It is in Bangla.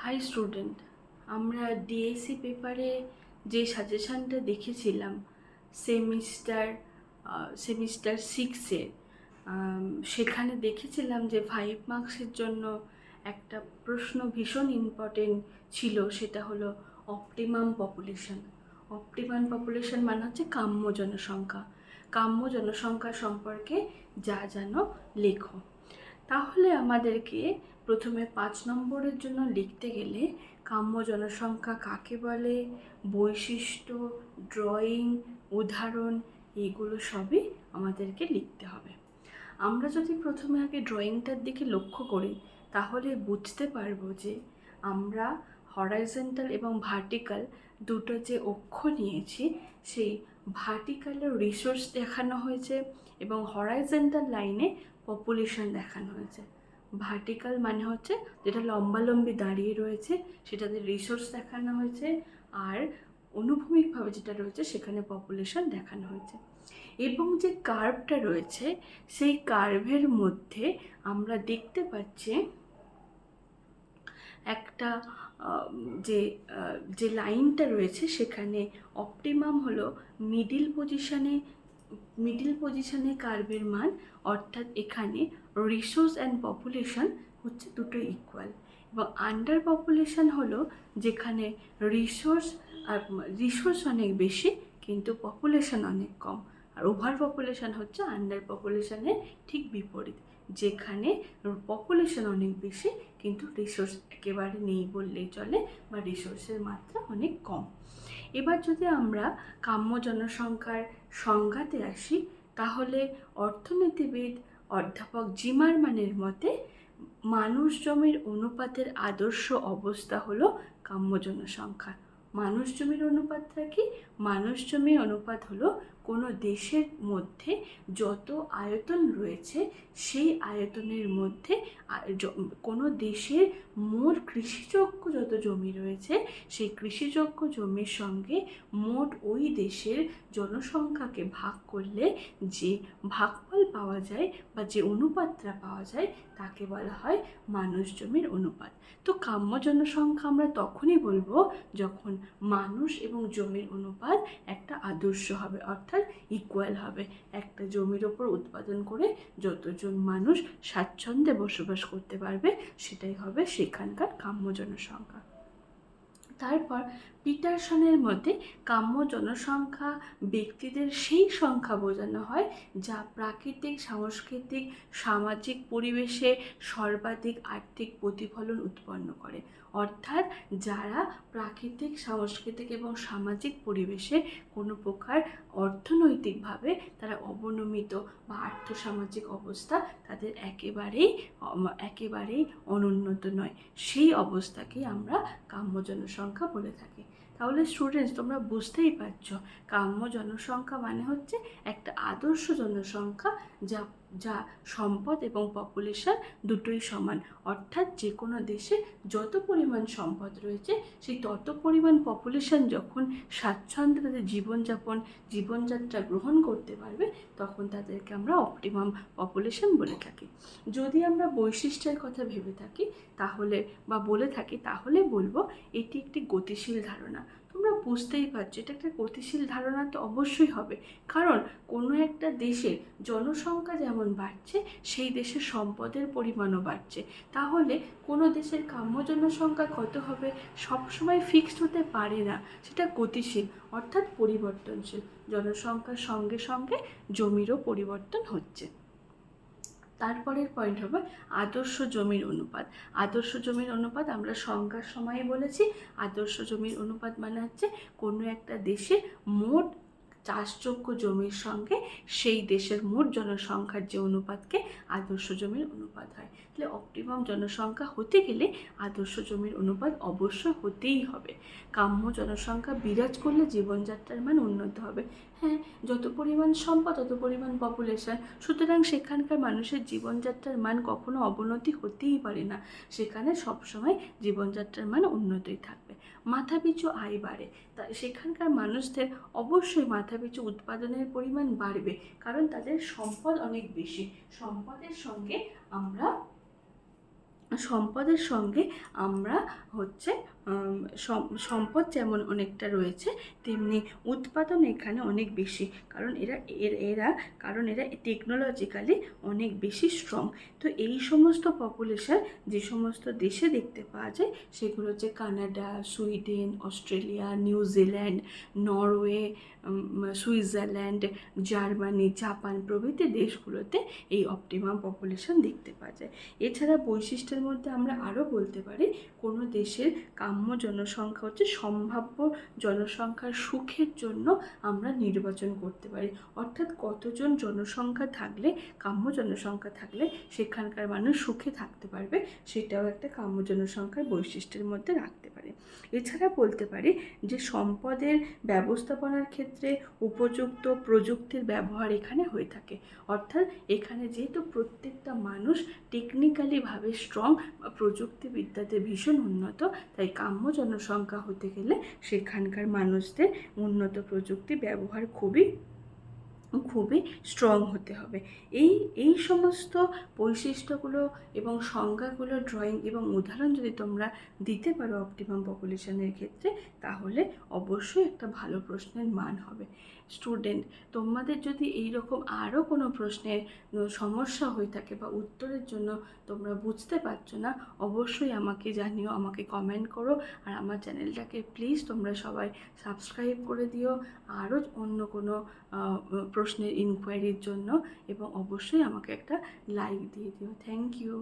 হাই স্টুডেন্ট, আমরা ডিএসসি পেপারে যে সাজেশানটা দেখেছিলাম সেমিস্টার সেমিস্টার সিক্সের, সেখানে দেখেছিলাম যে 5 মার্কসের জন্য একটা প্রশ্ন ভীষণ ইম্পর্টেন্ট ছিল। সেটা হলো অপটিমাম পপুলেশন। অপটিমাম পপুলেশন মানে হচ্ছে কাম্য জনসংখ্যা। কাম্য জনসংখ্যা সম্পর্কে যা জানো লেখো। তাহলে আমাদেরকে প্রথমে 5 নম্বরের জন্য লিখতে গেলে কাম্য জনসংখ্যা কাকে বলে, বৈশিষ্ট্য, ড্রয়িং, উদাহরণ, এইগুলো সবই আমাদেরকে লিখতে হবে। আমরা যদি প্রথমে আগে ড্রয়িংটার দিকে লক্ষ্য করি তাহলে বুঝতে পারবো যে আমরা হরাইজন্টাল এবং ভার্টিক্যাল দুটো যে অক্ষ নিয়েছি, সেই ভার্টিক্যালের রিসোর্স দেখানো হয়েছে এবং হরাইজন্টাল লাইনে পপুলেশন দেখানো হয়েছে। ভার্টিক্যাল মানে হচ্ছে যেটা লম্বালম্বি দাঁড়িয়ে রয়েছে, সেটাতে রিসোর্স দেখানো হয়েছে, আর অনুভূমিকভাবে যেটা রয়েছে সেখানে পপুলেশন দেখানো হয়েছে। এবং যে কার্ভটা রয়েছে সেই কার্ভের মধ্যে আমরা দেখতে পাচ্ছি একটা যে লাইনটা রয়েছে সেখানে অপটিমাম হলো মিডিল পজিশনে কার্ভের মান, অর্থাৎ এখানে রিসোর্স অ্যান্ড পপুলেশন হচ্ছে দুটো ইকুয়াল। এবং আন্ডার পপুলেশন হলো যেখানে রিসোর্স অনেক বেশি কিন্তু পপুলেশন অনেক কম। আর ওভার পপুলেশন হচ্ছে আন্ডার পপুলেশনের ঠিক বিপরীত, যেখানে পপুলেশন অনেক বেশি কিন্তু রিসোর্স একেবারে নেই বললেই চলে, বা রিসোর্সের মাত্রা অনেক কম। এবার যদি আমরা কাম্য জনসংখ্যার সংজ্ঞাতে আসি, তাহলে অর্থনীতিবিদ অধ্যাপক জিমারম্যানের মতে মানুষ জমির অনুপাতের আদর্শ অবস্থা হলো কাম্য জনসংখ্যা। মানুষ জমির অনুপাতটা কি? মানুষ জমির অনুপাত হলো কোনো দেশের মধ্যে যত আয়তন রয়েছে সেই আয়তনের মধ্যে কোনো দেশের মোট কৃষিযোগ্য যত জমি রয়েছে সেই কৃষিযোগ্য জমির সঙ্গে মোট ওই দেশের জনসংখ্যাকে ভাগ করলে যে ভাগফল পাওয়া যায় বা যে অনুপাতটা পাওয়া যায় তাকে বলা হয় মানুষ জমির অনুপাত। তো কাম্য জনসংখ্যা আমরা তখনই বলবো যখন মানুষ এবং জমির অনুপাত একটা আদর্শ হবে, অর্থাৎ ইকুয়াল হবে। একটা জমির ওপর উৎপাদন করে যতজন মানুষ স্বাচ্ছন্দ্যে বসবাস করতে পারবে সেটাই হবে সেখানকার কাম্য জনসংখ্যা। তারপর পিটারসনের মতে কাম্য জনসংখ্যা ব্যক্তিদের সেই সংখ্যা বোঝানো হয় যা প্রাকৃতিক, সাংস্কৃতিক, সামাজিক পরিবেশে সর্বাধিক আর্থিক প্রতিফলন উৎপন্ন করে। অর্থাৎ যারা প্রাকৃতিক, সাংস্কৃতিক এবং সামাজিক পরিবেশে কোনো প্রকার অর্থনৈতিকভাবে তারা অবনমিত বা আর্থসামাজিক অবস্থা তাদের একেবারেই অনুন্নত নয়, সেই অবস্থাকেই আমরা কাম্য জনসংখ্যা বলে থাকি। তাহলে স্টুডেন্টস, তোমরা বুঝতেই পারছো কাম্য জনসংখ্যা মানে হচ্ছে একটা আদর্শ জনসংখ্যা যা যা সম্পদ এবং পপুলেশন দুটোই সমান। অর্থাৎ যে কোনো দেশে যত পরিমাণ সম্পদ রয়েছে সেই তত পরিমাণ পপুলেশন যখন স্বাচ্ছন্দ্যে তাদের জীবনযাত্রা গ্রহণ করতে পারবে তখন তাদেরকে আমরা অপটিমাম পপুলেশন বলে থাকি। যদি আমরা বৈশিষ্ট্যের কথা ভেবে থাকি তাহলে বা বলে থাকি তাহলে বলবো এটি একটি গতিশীল ধারণা। তোমরা বুঝতেই পারছো এটা একটা গতিশীল ধারণা তো অবশ্যই হবে, কারণ কোনো একটা দেশের জনসংখ্যা যেমন বাড়ছে সেই দেশের সম্পদের পরিমাণও বাড়ছে। তাহলে কোনো দেশের কাম্য জনসংখ্যা কত হবে সবসময় ফিক্সড হতে পারে না, সেটা গতিশীল অর্থাৎ পরিবর্তনশীল। জনসংখ্যার সঙ্গে সঙ্গে জমিরও পরিবর্তন হচ্ছে। তারপরের পয়েন্ট হবে আদর্শ জমির অনুপাত। আদর্শ জমির অনুপাত আমরা সংজ্ঞার সময়ে বলেছি, আদর্শ জমির অনুপাত মানে হচ্ছে কোনো একটা দেশে মোট চাষযোগ্য জমির সঙ্গে সেই দেশের মোট জনসংখ্যার যে অনুপাতকে আদর্শ জমির অনুপাত হয়। তাহলে অপটিমাম জনসংখ্যা হতে গেলে আদর্শ জমির অনুপাত অবশ্যই হতেই হবে। কাম্য জনসংখ্যা বিরাজ করলে জীবনযাত্রার মান উন্নত হবে। হ্যাঁ, যত পরিমাণ সম্পদ তত পরিমাণ পপুলেশন, সুতরাং সেখানকার মানুষের জীবনযাত্রার মান কখনো অবনতি হতেই পারে না, সেখানে সবসময় জীবনযাত্রার মান উন্নতই থাকবে। মাথাপিছু আয় বাড়ে, তাই সেখানকার মানুষদের অবশ্যই মাথাপিছু উৎপাদনের পরিমাণ বাড়বে, কারণ তাদের সম্পদ অনেক বেশি। সম্পদের সঙ্গে আমরা সম্পদের সঙ্গে আমরা হচ্ছে সম্পদ যেমন অনেকটা রয়েছে, তেমনি উৎপাদন এখানে অনেক বেশি, কারণ এরা টেকনোলজিক্যালি অনেক বেশি স্ট্রং। তো এই সমস্ত পপুলেশন যে সমস্ত দেশে দেখতে পাওয়া যায় সেগুলো হচ্ছে Canada, Sweden, Australia, New Zealand, Norway, Switzerland, Germany, Japan প্রভৃতি দেশগুলোতে এই অপটিমাম পপুলেশন দেখতে পাওয়া যায়। এছাড়া বৈশিষ্ট্যের মধ্যে আমরা আরও বলতে পারি, কোনো দেশের কাম্য জনসংখ্যা হচ্ছে সম্ভাব্য জনসংখ্যার সুখের জন্য আমরা নির্বাচন করতে পারি। অর্থাৎ কতজন জনসংখ্যা থাকলে, কাম্য জনসংখ্যা থাকলে সেখানকার মানুষ সুখে থাকতে পারবে, সেটাও একটা কাম্য জনসংখ্যার বৈশিষ্ট্যের মধ্যে রাখতে পারে। এছাড়া বলতে পারি যে সম্পদের ব্যবস্থাপনার ক্ষেত্রে উপযুক্ত প্রযুক্তির ব্যবহার এখানে হয়ে থাকে। অর্থাৎ এখানে যেহেতু প্রত্যেকটা মানুষ টেকনিক্যালিভাবে স্ট্রং বা প্রযুক্তিবিদ্যাতে ভীষণ উন্নত, তাই কাম্য জনসংখ্যা হতে গেলে সেখানকার মানুষদের উন্নত প্রযুক্তি ব্যবহার খুবই স্ট্রং হতে হবে। এই সমস্ত বৈশিষ্ট্যগুলো এবং সংজ্ঞাগুলো, ড্রয়িং এবং উদাহরণ যদি তোমরা দিতে পারো অপটিমাম পপুলেশনের ক্ষেত্রে, তাহলে অবশ্যই একটা ভালো প্রশ্নের মান হবে। স্টুডেন্ট, তোমাদের যদি এই রকম আরও কোনো প্রশ্নের সমস্যা হয়ে থাকে বা উত্তরের জন্য তোমরা বুঝতে পারছো না, অবশ্যই আমাকে জানিও, আমাকে কমেন্ট করো। আর আমার চ্যানেলটাকে প্লিজ তোমরা সবাই সাবস্ক্রাইব করে দিও আরও অন্য কোনো প্রশ্নের ইনকোয়ারির জন্য, এবং অবশ্যই আমাকে একটা লাইক দিয়ে দিও। Thank you.